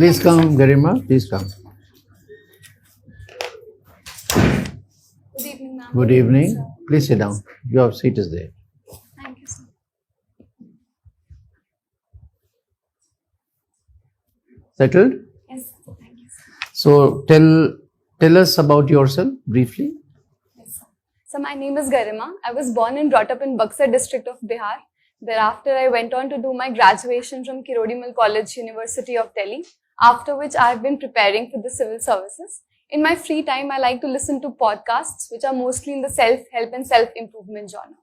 Please come, Garima. Please come. Good evening, ma'am. Good evening. Please sit down. Your seat is there. Thank you, sir. Settled? Yes, sir. Thank you, sir. So tell us about yourself briefly. Yes, sir. So my name is Garima. I was born and brought up in Buxar district of Bihar. Thereafter, I went on to do my graduation from Kirodimal College, University of Delhi, after which I have been preparing for the civil services. In my free time, I like to listen to podcasts, which are mostly in the self-help and self-improvement genre.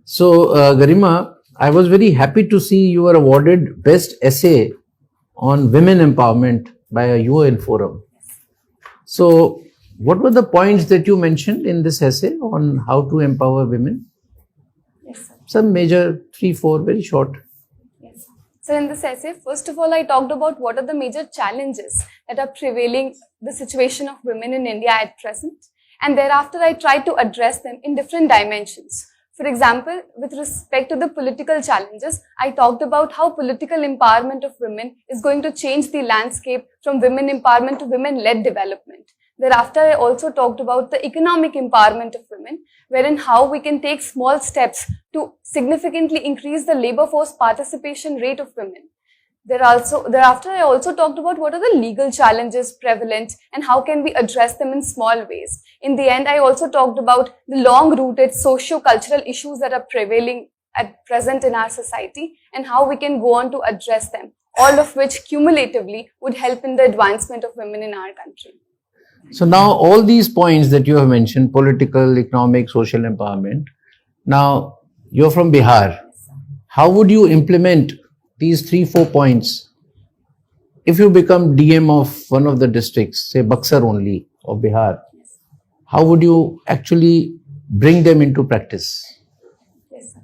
So Garima, I was very happy to see you were awarded Best Essay on Women Empowerment by a UN Forum. So what were the points that you mentioned in this essay on how to empower women? Yes, sir. Some major 3-4, very short. Yes. So in this essay, first of all, I talked about what are the major challenges that are prevailing the situation of women in India at present. And thereafter, I tried to address them in different dimensions. For example, with respect to the political challenges, I talked about how political empowerment of women is going to change the landscape from women empowerment to women-led development. Thereafter, I also talked about the economic empowerment of women, wherein how we can take small steps to significantly increase the labor force participation rate of women. Thereafter, I also talked about what are the legal challenges prevalent and how can we address them in small ways. In the end, I also talked about the long-rooted socio-cultural issues that are prevailing at present in our society and how we can go on to address them, all of which cumulatively would help in the advancement of women in our country. So now all these points that you have mentioned, political, economic, social empowerment, now you're from Bihar. How would you implement these 3-4 points if you become DM of one of the districts, say Buxar only of Bihar? How would you actually bring them into practice? Yes, sir.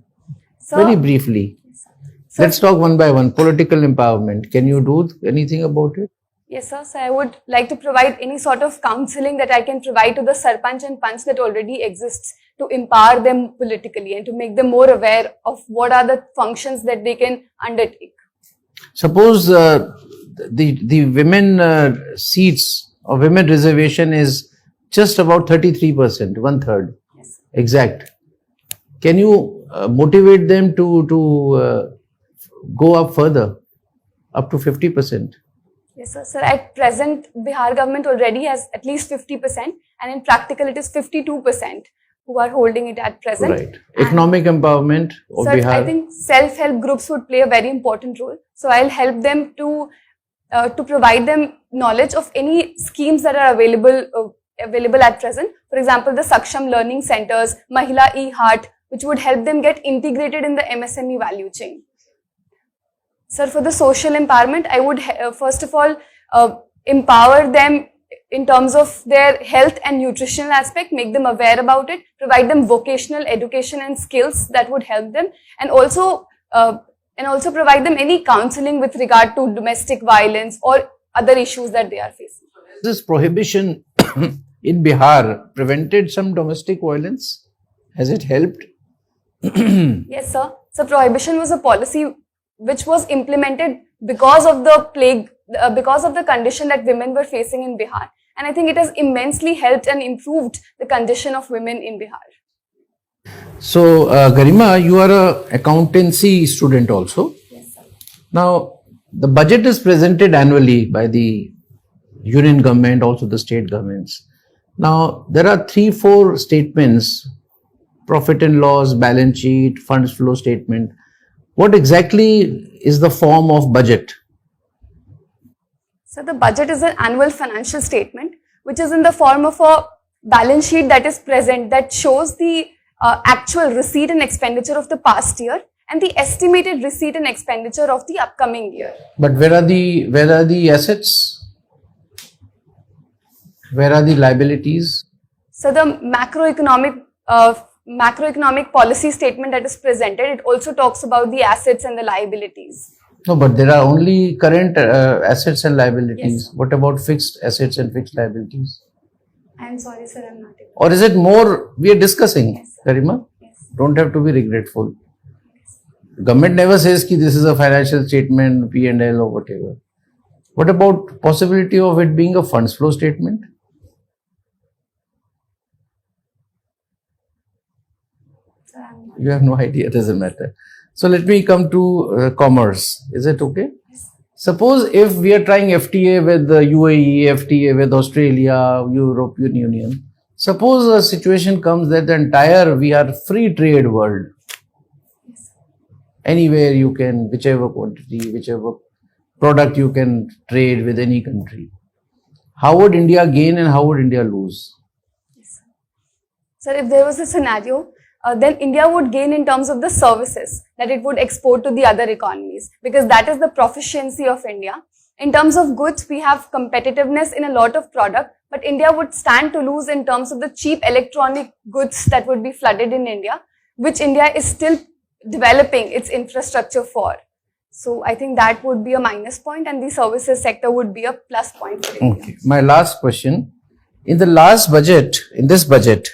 So, very briefly. Yes, sir. Let's talk one by one. Political empowerment. Can you do anything about it? Yes, sir. So I would like to provide any sort of counseling that I can provide to the Sarpanch and Panch that already exists to empower them politically and to make them more aware of what are the functions that they can undertake. Suppose the women seats or women reservation is just about 33%, 1/3. Yes. Exact. Can you motivate them to go up further, up to 50%? Yes, sir. So at present, Bihar government already has at least 50%, and in practical, it is 52% who are holding it at present. Right. Economic empowerment of So Bihar. I think self-help groups would play a very important role. So I'll help them to provide them knowledge of any schemes that are available at present. For example, the Saksham Learning Centers, Mahila E-Heart, which would help them get integrated in the MSME value chain. Sir, for the social empowerment, I would first of all empower them in terms of their health and nutritional aspect, make them aware about it, provide them vocational education and skills that would help them, and also provide them any counseling with regard to domestic violence or other issues that they are facing. This prohibition in Bihar prevented some domestic violence? Has it helped? Yes, sir. So prohibition was a policy which was implemented because of the plague, because of the condition that women were facing in Bihar. And I think it has immensely helped and improved the condition of women in Bihar. So, Garima, you are an accountancy student also. Yes, sir. Now, the budget is presented annually by the union government, also the state governments. Now, there are 3-4 statements, profit and loss, balance sheet, funds flow statement. What exactly is the form of budget? So the budget is an annual financial statement, which is in the form of a balance sheet that is present, that shows the actual receipt and expenditure of the past year and the estimated receipt and expenditure of the upcoming year. But where are the assets? Where are the liabilities? So the macroeconomic policy statement that is presented, it also talks about the assets and the liabilities. No, but there are only current assets and liabilities. Yes. What about fixed assets and fixed liabilities? I'm sorry, sir, I'm not able. Or is it more we are discussing, Yes, sir. Garima? Yes. Don't have to be regretful. Government never says ki this is a financial statement, P&L or whatever. What about possibility of it being a funds flow statement? You have no idea, doesn't matter. So let me come to commerce. Is it okay? Suppose if we are trying FTA with the UAE, FTA with Australia, European Union, suppose a situation comes that we are free trade world. Anywhere you can, whichever quantity, whichever product you can trade with any country. How would India gain and how would India lose? Sir, if there was a scenario, then India would gain in terms of the services that it would export to the other economies, because that is the proficiency of India. In terms of goods, we have competitiveness in a lot of product, but India would stand to lose in terms of the cheap electronic goods that would be flooded in India, which India is still developing its infrastructure for. So I think that would be a minus point, and the services sector would be a plus point for India. Okay. My last question. In the last budget, in this budget,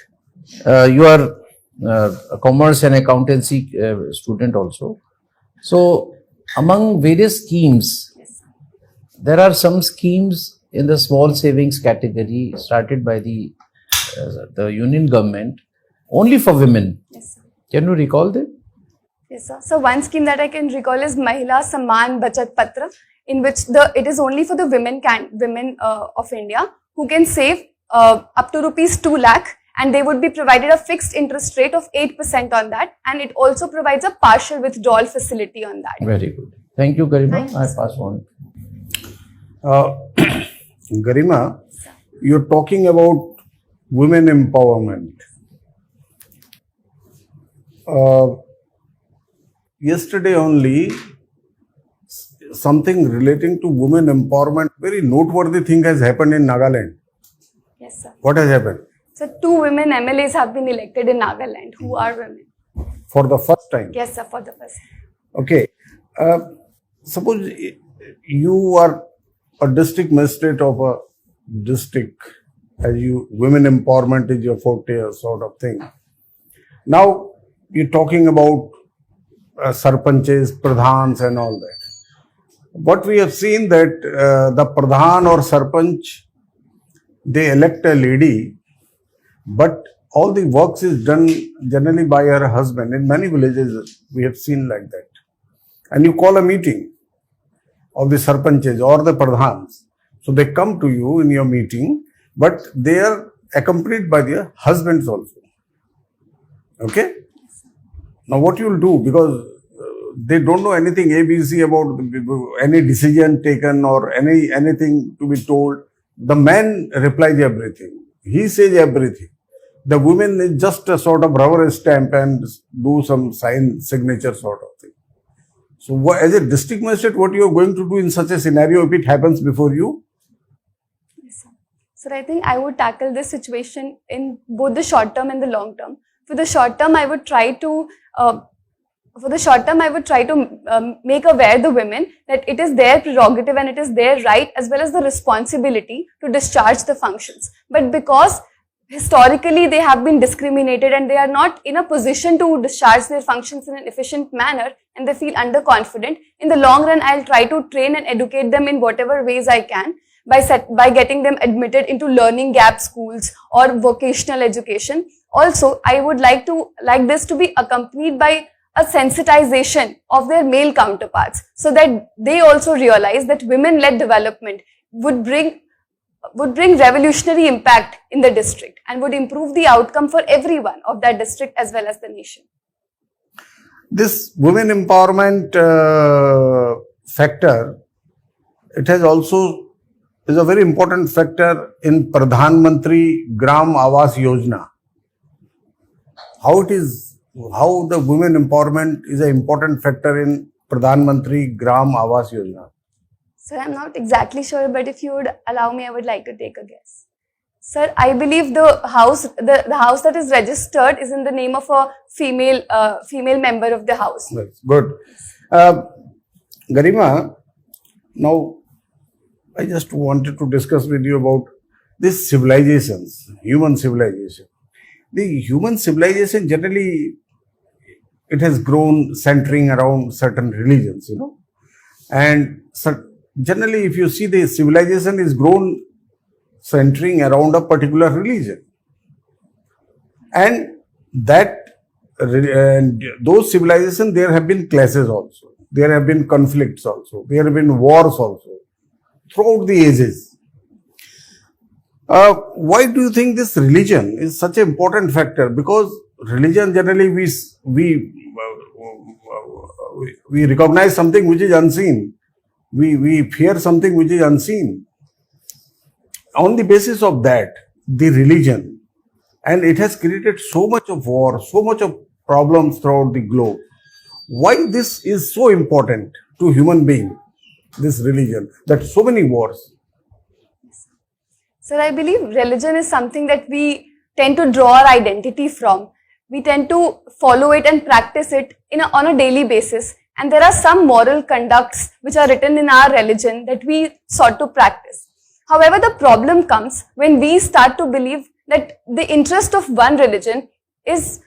you are a commerce and accountancy student also. So among various schemes, there are some schemes in the small savings category started by the union government only for women. Yes, sir. Can you recall them? Yes, sir. So one scheme that I can recall is Mahila Samman Bachat Patra, in which it is only for the women of India who can save up to rupees 2 lakh, and they would be provided a fixed interest rate of 8% on that, and it also provides a partial withdrawal facility on that. Very good. Thank you, Garima. I pass on. Garima, you're talking about women empowerment. Yesterday only, something relating to women empowerment, very noteworthy thing has happened in Nagaland. Yes, sir. What has happened? So 2 women MLAs have been elected in Nagaland who are women. For the first time? Yes, sir, for the first time. Okay. Suppose you are a district magistrate of a district, as women empowerment is your forte sort of thing. Now, you're talking about sarpanches, pradhans and all that. What we have seen that the pradhan or sarpanch, they elect a lady, but all the works is done generally by her husband. In many villages, we have seen like that. And you call a meeting of the sarpanches or the pradhans. So they come to you in your meeting, but they are accompanied by their husbands also. Okay? Now what you will do, because they don't know anything ABC about any decision taken or anything to be told. The man replies everything. He says everything. The women is just a sort of rubber stamp and do some signature sort of thing. So as a district magistrate, what you are going to do in such a scenario if it happens before you? Yes, sir. So I think I would tackle this situation in both the short term and the long term. For the short term, I would try to make aware the women that it is their prerogative and it is their right as well as the responsibility to discharge the functions. But because historically they have been discriminated and they are not in a position to discharge their functions in an efficient manner and they feel underconfident, in the long run I'll try to train and educate them in whatever ways I can by getting them admitted into learning gap schools or vocational education. Also, I would like this to be accompanied by a sensitization of their male counterparts so that they also realize that women-led development would bring revolutionary impact in the district and would improve the outcome for everyone of that district as well as the nation. This women empowerment factor, it has also is a very important factor in Pradhan Mantri Gram Awas Yojana. How the women empowerment is an important factor in Pradhan Mantri Gram Awas Yojana? Sir, I'm not exactly sure, but if you would allow me, I would like to take a guess. Sir, I believe the house that is registered is in the name of a female member of the house. That's good. Garima, now I just wanted to discuss with you about these civilizations, human civilization. The human civilization generally it has grown centering around certain religions, and generally, if you see, the civilization is grown centering around a particular religion, and those civilizations, there have been clashes also, there have been conflicts also, there have been wars also throughout the ages. Why do you think this religion is such an important factor? Because religion, generally we recognize something which is unseen. We fear something which is unseen. On the basis of that, the religion, and it has created so much of war, so much of problems throughout the globe. Why this is so important to human being, this religion, that so many wars? So I believe religion is something that we tend to draw our identity from. We tend to follow it and practice it on a daily basis. And there are some moral conducts which are written in our religion that we sought to practice. However, the problem comes when we start to believe that the interest of one religion is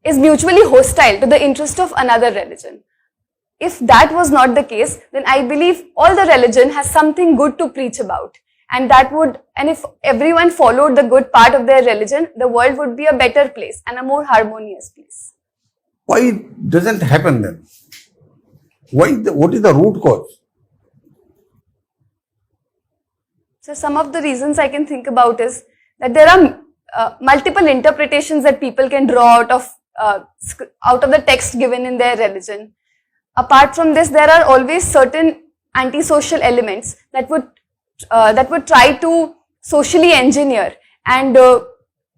mutually hostile to the interest of another religion. If that was not the case, then I believe all the religion has something good to preach about. And if everyone followed the good part of their religion, the world would be a better place and a more harmonious place. Why it doesn't happen then? What is the root cause? So some of the reasons I can think about is that there are multiple interpretations that people can draw out of the text given in their religion. Apart from this, there are always certain antisocial elements that would try to socially engineer and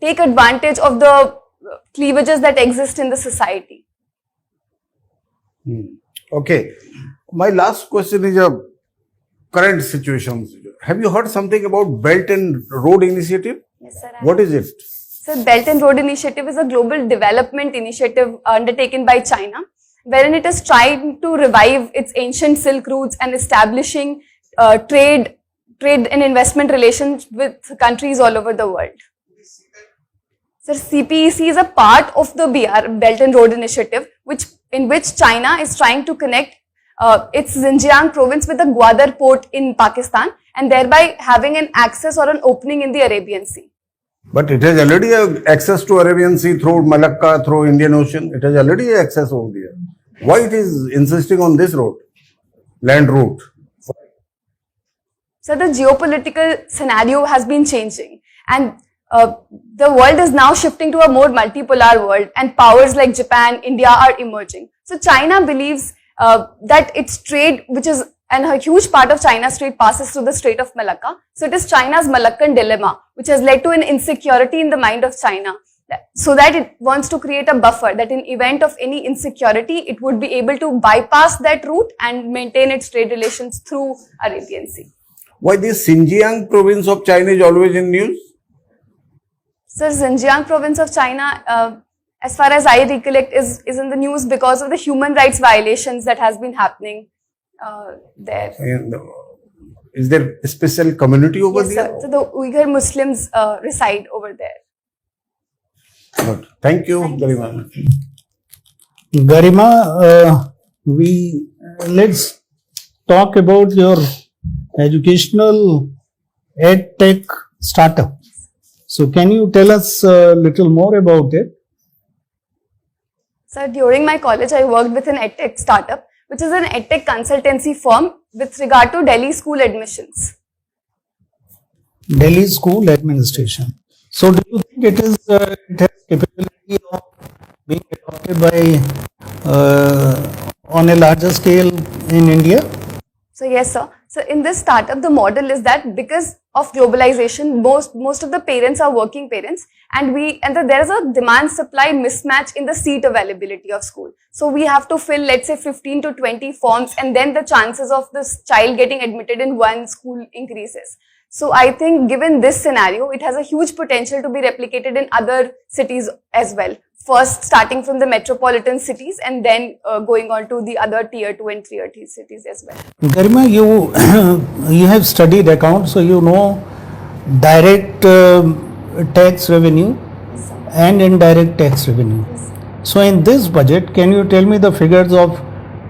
take advantage of the cleavages that exist in the society. Okay. My last question is a current situation. Have you heard something about Belt and Road Initiative? Yes, sir. What is it? So Belt and Road Initiative is a global development initiative undertaken by China, wherein it is trying to revive its ancient Silk routes and establishing trade and investment relations with countries all over the world. So CPEC is a part of the Belt and Road Initiative, in which China is trying to connect its Xinjiang province with the Gwadar port in Pakistan, and thereby having an access or an opening in the Arabian Sea. But it has already access to Arabian Sea through Malacca, through Indian Ocean. It has already access over there. Why it is insisting on this route, land route? So the geopolitical scenario has been changing, and the world is now shifting to a more multipolar world, and powers like Japan, India are emerging. So China believes that its trade, and a huge part of China's trade passes through the Strait of Malacca. So it is China's Malaccan dilemma, which has led to an insecurity in the mind of China, so that it wants to create a buffer that in event of any insecurity, it would be able to bypass that route and maintain its trade relations through Arabian Sea. Why this Xinjiang province of China is always in news? So Xinjiang province of China, as far as I recollect, is in the news because of the human rights violations that has been happening there. And, is there a special community over Yes, there? sir. So the Uyghur Muslims reside over there. Good. Thank you very much. Garima, let's talk about your educational ed tech startup. So can you tell us a little more about it? So during my college, I worked with an edtech startup, which is an edtech consultancy firm with regard to Delhi school admissions. Delhi school administration. So do you think it has capability of being adopted by on a larger scale in India? So yes, sir. So in this startup, the model is that because of globalization, most of the parents are working parents, and there is a demand-supply mismatch in the seat availability of school. So we have to fill, let's say, 15 to 20 forms, and then the chances of this child getting admitted in one school increases. So I think given this scenario, it has a huge potential to be replicated in other cities as well. First starting from the metropolitan cities and then going on to the other tier 2 and tier 3 cities as well. Garima, you have studied accounts, so you know direct tax revenue and indirect tax revenue. So in this budget, can you tell me the figures of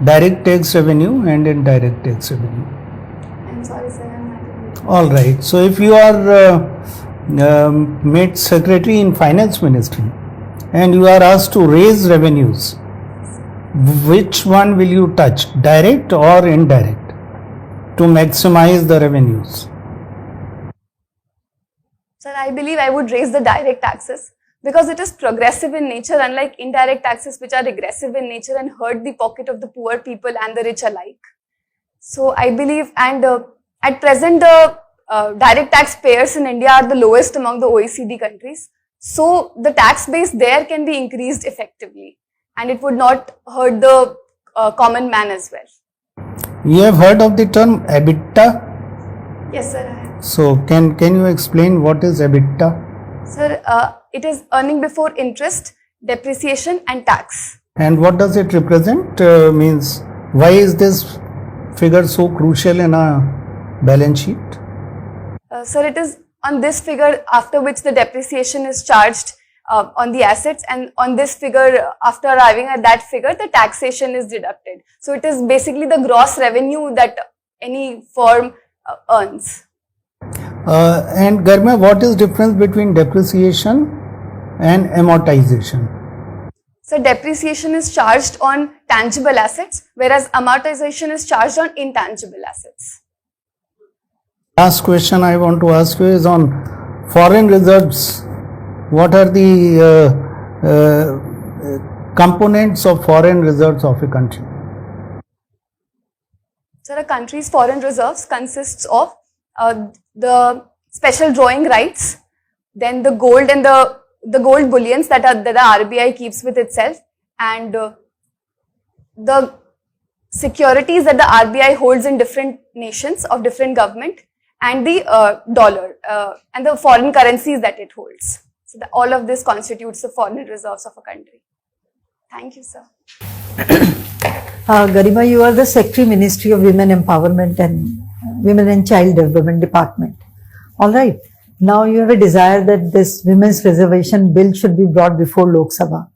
direct tax revenue and indirect tax revenue? I'm sorry, sir. I'm not able to. All right. So if you are made secretary in finance ministry and you are asked to raise revenues, which one will you touch, direct or indirect, to maximize the revenues? Sir, I believe I would raise the direct taxes because it is progressive in nature, unlike indirect taxes, which are regressive in nature and hurt the pocket of the poor people and the rich alike. So I believe, and at present, the direct tax payers in India are the lowest among the OECD countries. So the tax base there can be increased effectively, and it would not hurt the common man as well. You have heard of the term EBITDA? Yes, sir. I have. So can you explain what is EBITDA? Sir, it is earning before interest, depreciation and tax. And what does it represent? Means why is this figure so crucial in a balance sheet? Sir, it is on this figure after which the depreciation is charged on the assets, and on this figure, after arriving at that figure, the taxation is deducted. So it is basically the gross revenue that any firm earns. And Garma, what is difference between depreciation and amortization? So depreciation is charged on tangible assets, whereas amortization is charged on intangible assets. Last question I want to ask you is on foreign reserves. What are the components of foreign reserves of a country? So a country's foreign reserves consists of the special drawing rights, then the gold and the gold bullions that the RBI keeps with itself, and the securities that the RBI holds in different nations of different government, and the dollar and the foreign currencies that it holds. So all of this constitutes the foreign reserves of a country. Thank you, sir. Garima, you are the Secretary Ministry of Women Empowerment and Women and Child Development Department. All right. Now you have a desire that this Women's Reservation Bill should be brought before Lok Sabha,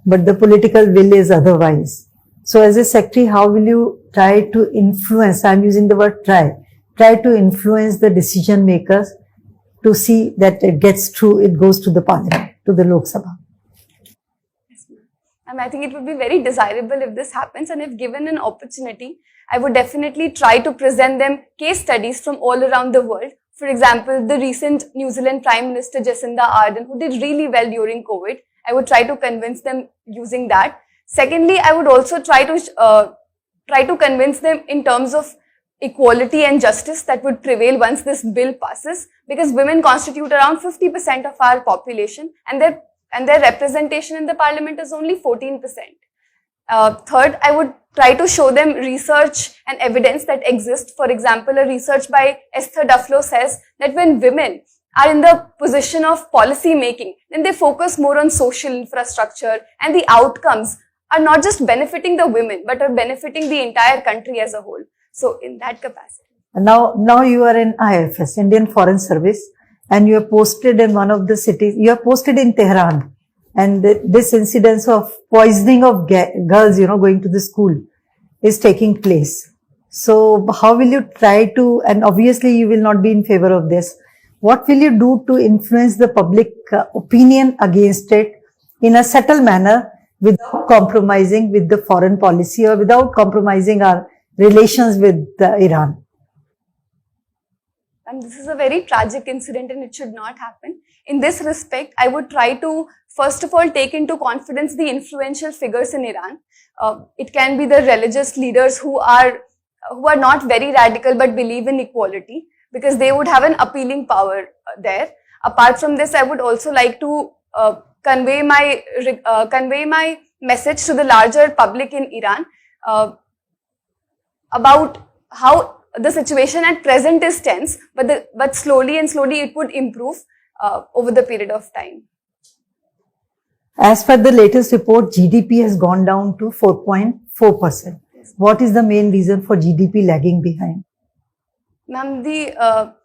but the political will is otherwise. So as a Secretary, how will you try to influence, I'm using the word try to influence the decision makers to see that it gets through, it goes to the Parliament, to the Lok Sabha? I think it would be very desirable if this happens, and if given an opportunity, I would definitely try to present them case studies from all around the world. For example, the recent New Zealand Prime Minister Jacinda Ardern, who did really well during COVID, I would try to convince them using that. Secondly, I would also try to convince them in terms of equality and justice that would prevail once this bill passes, because women constitute around 50% of our population, and their representation in the Parliament is only 14%. Third, I would try to show them research and evidence that exists. For example, a research by Esther Duflo says that when women are in the position of policy making, then they focus more on social infrastructure, and the outcomes are not just benefiting the women, but are benefiting the entire country as a whole. So in that capacity. Now you are in IFS, Indian Foreign Service, and you are posted in one of the cities, you are posted in Tehran. And this incidence of poisoning of girls, going to the school is taking place. So how will you try to, and obviously you will not be in favor of this, what will you do to influence the public opinion against it in a subtle manner without compromising with the foreign policy or without compromising our relations with Iran? And this is a very tragic incident and it should not happen. In this respect, I would try to, first of all, take into confidence the influential figures in Iran. It can be the religious leaders who are not very radical but believe in equality, because they would have an appealing power there. Apart from this, I would also like to convey my message to the larger public in Iran about how the situation at present is tense, but slowly it would improve over the period of time. As per the latest report, GDP has gone down to 4.4%. What is the main reason for GDP lagging behind? Ma'am, the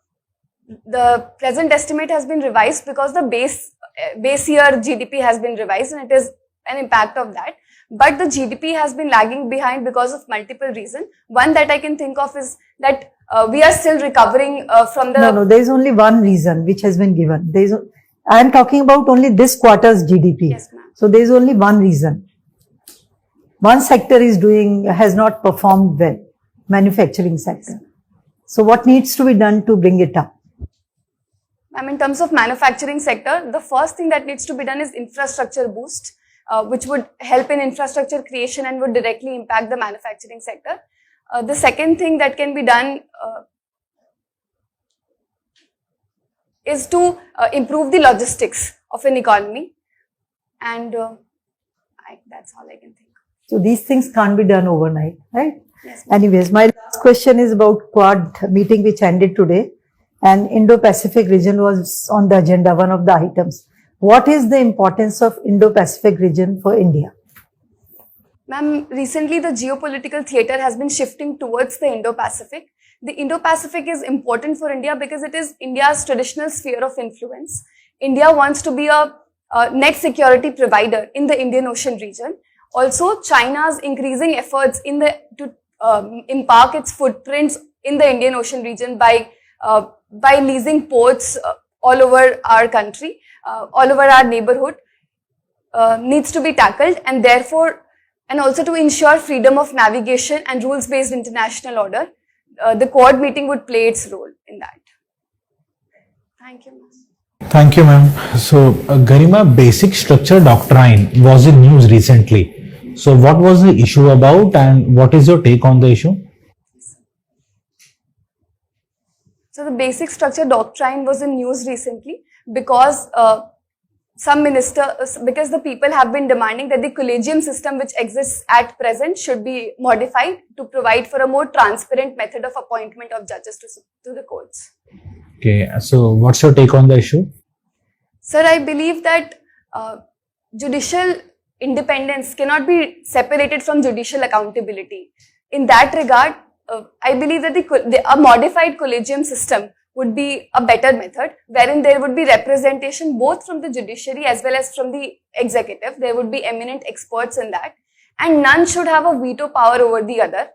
present estimate has been revised because the base year GDP has been revised, and an impact of that. But the GDP has been lagging behind because of multiple reasons. One that I can think of is that we are still recovering from the... No, there is only one reason which has been given. I am talking about only this quarter's GDP. Yes, ma'am. So there is only one reason. One sector has not performed well, manufacturing sector. So what needs to be done to bring it up? In terms of manufacturing sector, the first thing that needs to be done is infrastructure boost, which would help in infrastructure creation and would directly impact the manufacturing sector. The second thing that can be done is to improve the logistics of an economy, and that's all I can think. So these things can't be done overnight, right? Yes. Anyways, my last question is about Quad meeting which ended today, and Indo-Pacific region was on the agenda, one of the items. What is the importance of Indo-Pacific region for India? Ma'am, recently the geopolitical theater has been shifting towards the Indo-Pacific. The Indo-Pacific is important for India because it is India's traditional sphere of influence. India wants to be a net security provider in the Indian Ocean region. Also, China's increasing efforts to impart its footprints in the Indian Ocean region by leasing ports all over our country, all over our neighborhood, needs to be tackled, and therefore, and also to ensure freedom of navigation and rules-based international order, the Quad meeting would play its role in that. Thank you, ma'am. Thank you, ma'am. So, Garima, basic structure doctrine was in news recently. So, what was the issue about, and what is your take on the issue? So, the basic structure doctrine was in news recently because because the people have been demanding that the collegium system which exists at present should be modified to provide for a more transparent method of appointment of judges to the courts. Okay, so what's your take on the issue? Sir, I believe that judicial independence cannot be separated from judicial accountability. In that regard, I believe that a modified collegium system would be a better method, wherein there would be representation both from the judiciary as well as from the executive. There would be eminent experts in that, and none should have a veto power over the other.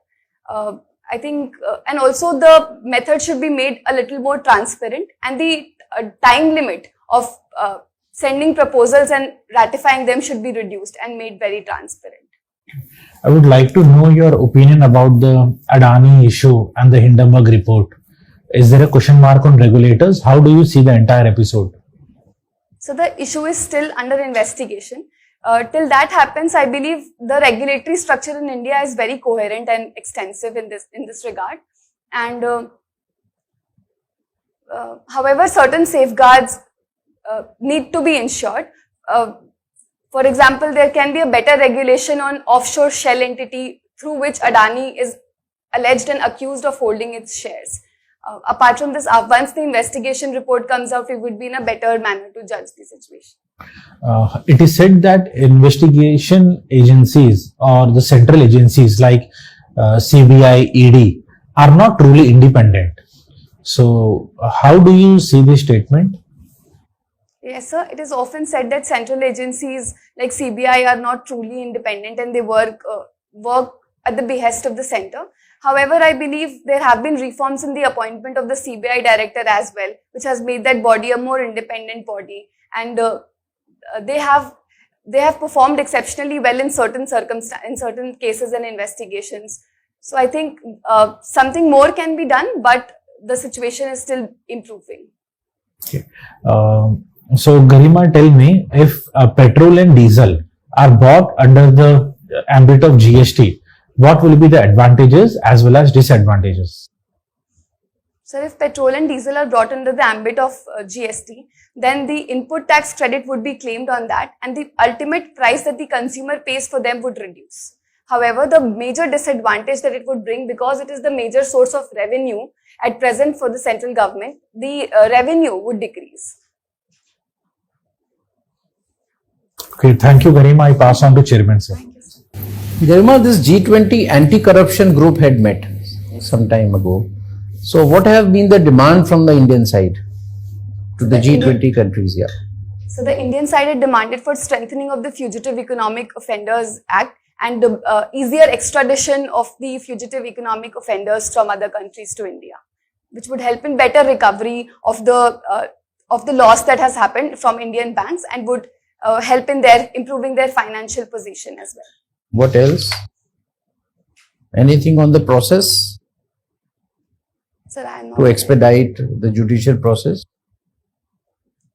I think, and also the method should be made a little more transparent, and the time limit of sending proposals and ratifying them should be reduced and made very transparent. I would like to know your opinion about the Adani issue and the Hindenburg report. Is there a question mark on regulators? How do you see the entire episode? So the issue is still under investigation. Till that happens, I believe the regulatory structure in India is very coherent and extensive in this regard. And however, certain safeguards need to be ensured. For example, there can be a better regulation on offshore shell entity through which Adani is alleged and accused of holding its shares. Apart from this, once the investigation report comes out, we would be in a better manner to judge the situation. It is said that investigation agencies or the central agencies like CBI, ED are not truly independent. So, how do you see this statement? Yes, sir. It is often said that central agencies like CBI are not truly independent and they work at the behest of the center. However, I believe there have been reforms in the appointment of the CBI director as well, which has made that body a more independent body, and they have performed exceptionally well in certain cases and investigations. So I think something more can be done, but the situation is still improving. Okay. So Garima, tell me, if petrol and diesel are bought under the ambit of GST, what will be the advantages as well as disadvantages? So if petrol and diesel are brought under the ambit of GST, then the input tax credit would be claimed on that, and the ultimate price that the consumer pays for them would reduce. However, the major disadvantage that it would bring, because it is the major source of revenue at present for the central government, the revenue would decrease. Okay, thank you, Garima. I pass on to Chairman, sir. Garima, this G20 anti-corruption group had met some time ago. So what have been the demand from the Indian side to the G20 countries? Yeah. So the Indian side had demanded for strengthening of the Fugitive Economic Offenders Act and the easier extradition of the fugitive economic offenders from other countries to India, which would help in better recovery of the loss that has happened from Indian banks and would help in their improving their financial position as well. What else? Anything on the process Sir, I am not to expedite the judicial process?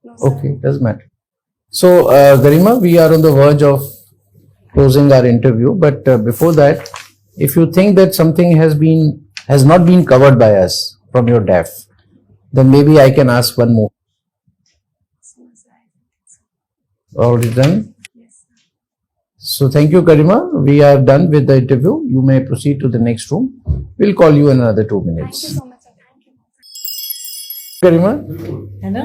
No, sir. Okay, doesn't matter. So, Garima, we are on the verge of closing our interview, but before that, if you think that something has not been covered by us from your DAF, then maybe I can ask one more. Already done? Yes, sir. So thank you, Garima. We are done with the interview. You may proceed to the next room. We'll call you in another 2 Thank you minutes. so much, sir. Thank you. Garima, है ना?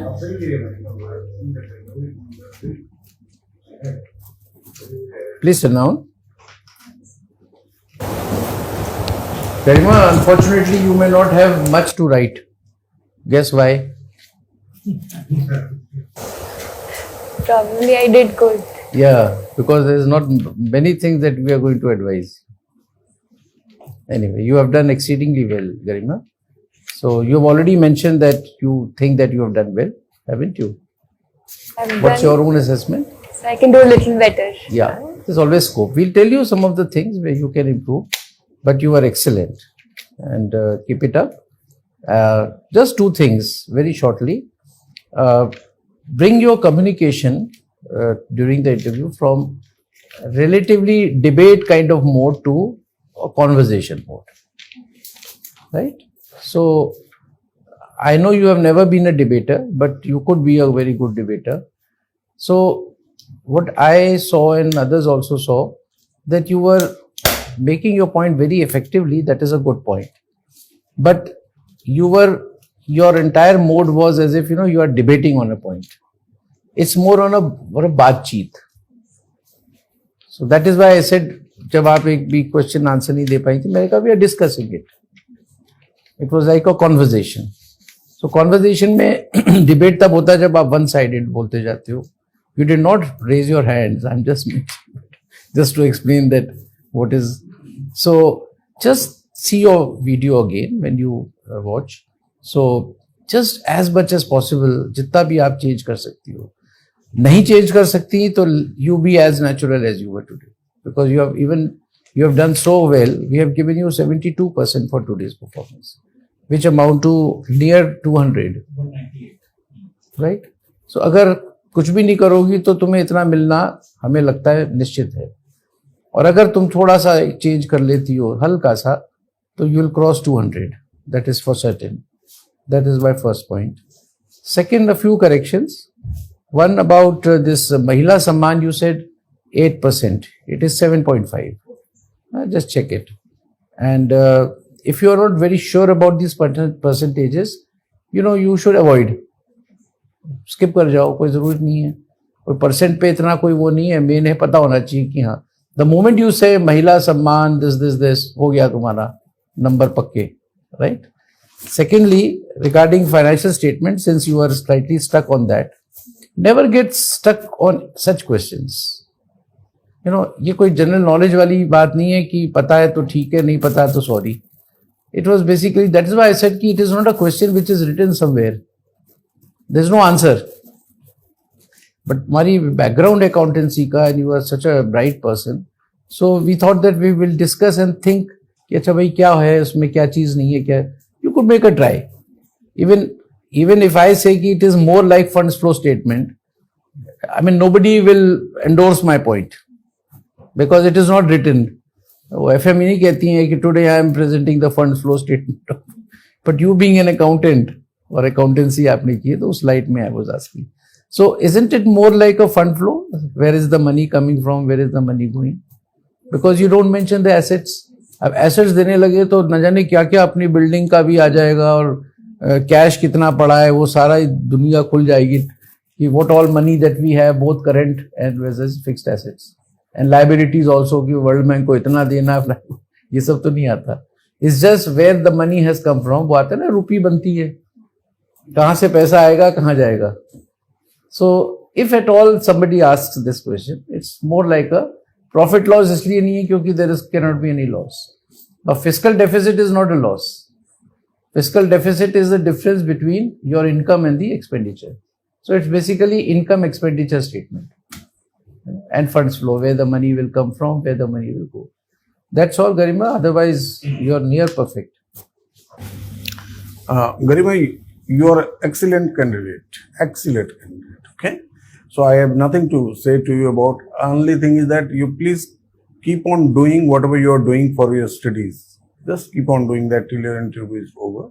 please sit down. Garima, unfortunately, you may not have much to write. Guess why? Probably I did good. Yeah, because there is not many things that we are going to advise. Anyway, you have done exceedingly well, Garima. So you have already mentioned that you think that you have done well, haven't you? I've What's done, your own assessment? so I can do a little better. Yeah, there's always scope. We'll tell you some of the things where you can improve, but you are excellent and keep it up. Just 2 things very shortly. Bring your communication during the interview from relatively debate kind of mode to a conversation mode. Right? So, I know you have never been a debater, but you could be a very good debater. So, what I saw and others also saw, that you were making your point very effectively. That is a good point. But your entire mode was as if, you are debating on a point. It's more on a baatcheet. So that is why I said, जब आप एक भी question answer नहीं दे पाई थी, मैंने कहा we are discussing it. It was like a conversation. So conversation में debate तब होता है जब आप one sided बोलते जाते हो. You did not raise your hands. I'm just to explain that what is. So just see your video again when you watch. So just as much as possible, जितना भी आप change कर सकती हो. नहीं change कर सकती तो you be as natural as you were today, because you have done so well. We have given you 72% for today's performance, which amount to near 200. 198. Right? So अगर कुछ भी नहीं करोगी तो तुम्हें इतना मिलना हमें लगता है निश्चित है. और अगर तुम थोड़ा सा चेंज कर लेती हो हल्का सा तो you will cross 200. That is for certain. That is my first point. Second, a few corrections. One about this Mahila Samman, you said 8%. It is 7.5. Just check it. And if you are not very sure about these percentages, you should avoid. Skip कर जाओ, कोई जरूरत नहीं है. कोई percent पे इतना कोई वो नहीं है. मेन है पता होना चाहिए कि हाँ. The moment you say Mahila Samman, this, हो गया तुम्हारा नंबर पक्के, right? Secondly, regarding financial statement, since you are slightly stuck on that, never get stuck on such questions. ये कोई जनरल नॉलेज वाली बात नहीं है कि पता है तो ठीक है, नहीं पता तो sorry. It was basically, that is why I said कि it is not a question which is written somewhere. There is no answer. But हमारी background accountancy का, and you are such a bright person, so we thought that we will discuss and think कि अच्छा भाई क्या है उसमें, क्या चीज नहीं है, क्या. You could make a try. Even if I say कि it is more like funds flow statement, I mean nobody will endorse my point because it is not written. वो FME नहीं कहती है कि today I am presenting the funds flow statement. But you being an accountant और accountancy आपने की है तो उस slide में I was asking. So isn't it more like a fund flow? Where is the money coming from? Where is the money going? Because you don't mention the assets. अब assets देने लगे तो न जाने क्या क्या अपनी बिल्डिंग का भी आ जाएगा और कैश कितना पड़ा है वो सारा दुनिया खुल जाएगी कि what all money that we have, both current and versus fixed assets and liabilities also, कि वर्ल्ड बैंक को इतना देना, ये सब तो नहीं आता. It's just where the money has come from. वो आता है ना, रुपी बनती है, कहाँ से पैसा आएगा कहाँ जाएगा. So if at all somebody asks this question, it's more like a profit loss इसलिए नहीं है क्योंकि there cannot be any loss. A fiscal deficit is not a loss. Fiscal deficit is the difference between your income and the expenditure. So it's basically income expenditure statement and funds flow, where the money will come from, where the money will go. That's all, Garima. Otherwise, you're near perfect. Garima, you are excellent candidate. Excellent candidate. Okay. So I have nothing to say to you about. Only thing is that you please keep on doing whatever you are doing for your studies. Just keep on doing that till your interview is over.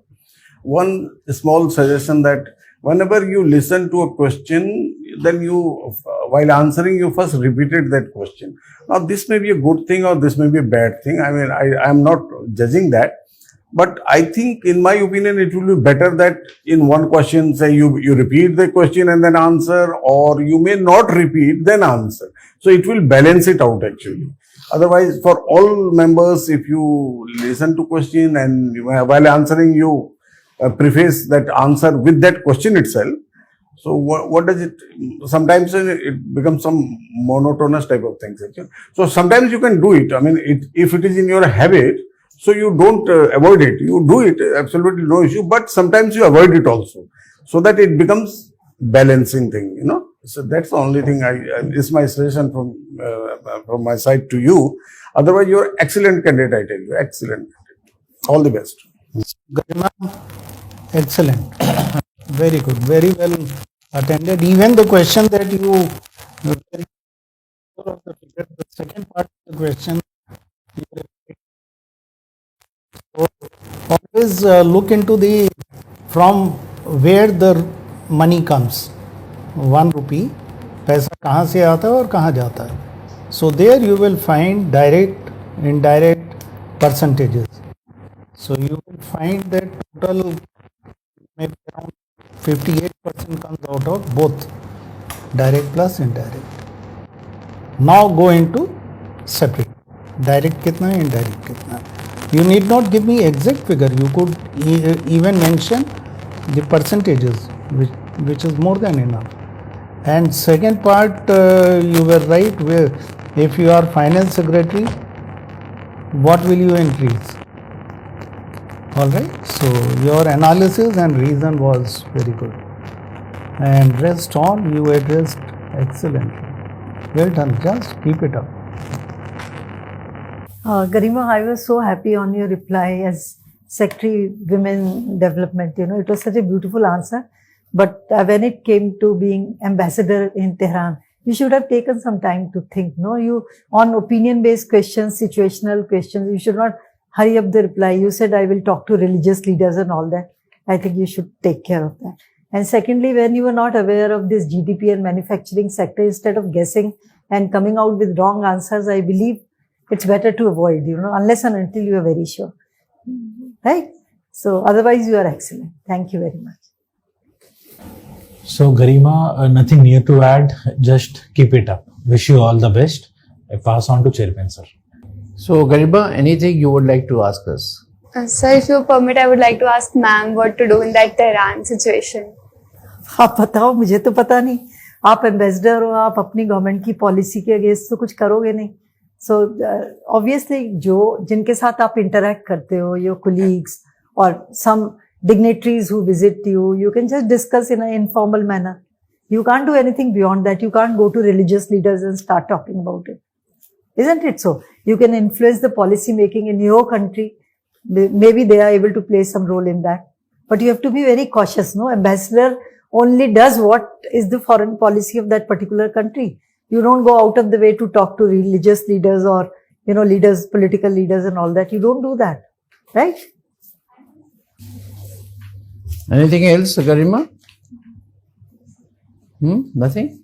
One small suggestion that whenever you listen to a question, then you, while answering, you first repeated that question. Now, this may be a good thing or this may be a bad thing. I mean, I am not judging that. But I think, in my opinion, it will be better that in one question, say you repeat the question and then answer, or you may not repeat, then answer. So it will balance it out actually. Otherwise, for all members, if you listen to question and while answering, you preface that answer with that question itself. So what does it, sometimes it becomes some monotonous type of things actually. So sometimes you can do it. I mean, if it is in your habit, so you don't avoid it. You do it, absolutely no issue. But sometimes you avoid it also, so that it becomes balancing thing. You know. So that's the only thing. Is my suggestion from my side to you. Otherwise, you are excellent candidate. I tell you, excellent. All the best. Garima, excellent. Very good. Very well attended. Even the question that you, the second part of the question, always look into the, from where the money comes. 1 rupee, पैसा कहाँ से आता है और कहाँ जाता है. So there you will find direct, indirect percentages. So you will find that total maybe around 58% comes out of both direct plus indirect. Now go into separate. Direct कितना है, indirect कितना है. You need not give me exact figure. You could even mention the percentages, which is more than enough. And second part, you were right. Where if you are finance secretary, what will you increase? All right. So your analysis and reason was very good. And rest on, you addressed excellently. Well done. Just keep it up. Garima, I was so happy on your reply as Secretary Women Development. You know, it was such a beautiful answer. But when it came to being ambassador in Tehran, you should have taken some time to think. No, you on opinion-based questions, situational questions, you should not hurry up the reply. You said, I will talk to religious leaders and all that. I think you should take care of that. And secondly, when you were not aware of this GDP and manufacturing sector, instead of guessing and coming out with wrong answers, I believe it's better to avoid, you know, unless and until you are very sure. Right? So otherwise you are excellent. Thank you very much. So Garima, nothing new to add. Just keep it up. Wish you all the best. I pass on to Chairman sir. So Garima, anything you would like to ask us? Sir, if you permit, I would like to ask ma'am what to do in that Tehran situation. आप बताओ, मुझे तो पता नहीं. आप ambassador हो, आप अपनी गवर्नमेंट की पॉलिसी के अगेंस्ट तो कुछ करोगे नहीं. सो ऑब्वियसली जो जिनके साथ आप इंटरेक्ट करते हो, योर कोलीग्स और सम dignitaries who visit you, you can just discuss in an informal manner. You can't do anything beyond that. You can't go to religious leaders and start talking about it. Isn't it so? You can influence the policy making in your country. Maybe they are able to play some role in that. But you have to be very cautious, no? Ambassador only does what is the foreign policy of that particular country. You don't go out of the way to talk to religious leaders or, you know, leaders, political leaders and all that. You don't do that. Right? Anything else, Garima? Nothing?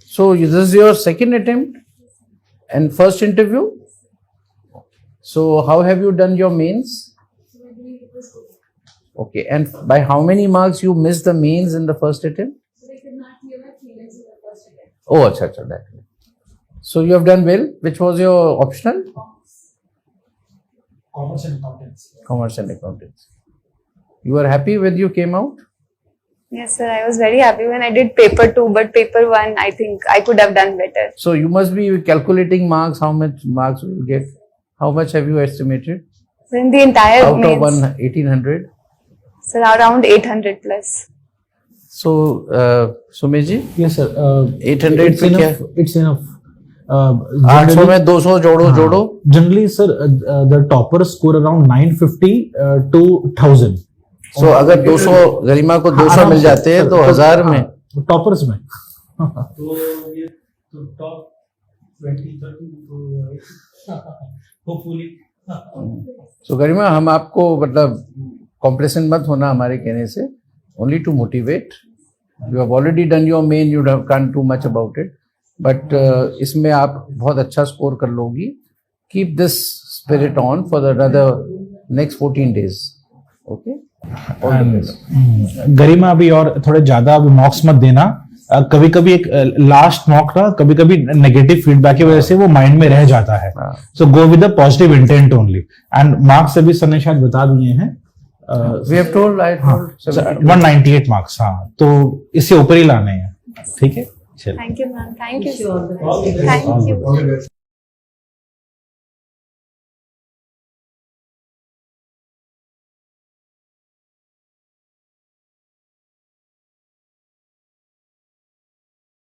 So this is your second attempt and first interview? So how have you done your mains? Okay, and by how many marks you missed the mains in the first attempt? Oh, acha, that way. So you have done well. Which was your optional? Commerce and accountancy. Commerce and accountancy. You are happy when you came out? Yes, sir. I was very happy when I did paper 2, but paper 1, I think I could have done better. So you must be calculating marks. How much marks will you get? How much have you estimated? So in the entire Out of mains, 1800? sir, around 800 plus. So, Sumesh ji, Yes, sir. 800 it's पे क्या? enough. It's enough. 800 में 200 जोड़ो. Generally, sir, the toppers score around 950 to 1000. So अगर 200 गरिमा को 200 मिल जाते हैं तो 1000 में. टॉपर्स में. तो ये तो टॉप 20-30 होपफुली. So गरिमा, हम आपको मतलब कॉम्प्लेसेंट मत होना हमारे कहने से. Only to motivate. You have already done your main. You can't do much about it. But इसमें आप बहुत अच्छा स्कोर कर लोगी. Keep this spirit on for the another next 14 days. Okay. गरिमा अभी और थोड़े ज्यादा अभी मॉक्स मत देना. कभी कभी एक लास्ट मॉक ना कभी कभी नेगेटिव फीडबैक की वजह से वो माइंड में रह जाता है. So go with the positive intent only. And marks अभी सर ने शायद बता दिए हैं. We have told, I told 198 marks. हाँ, तो इससे ऊपर ही लाने हैं. ठीक है, चलिए. Thank you, ma'am. Thank you. Wish you all the best. Thank you.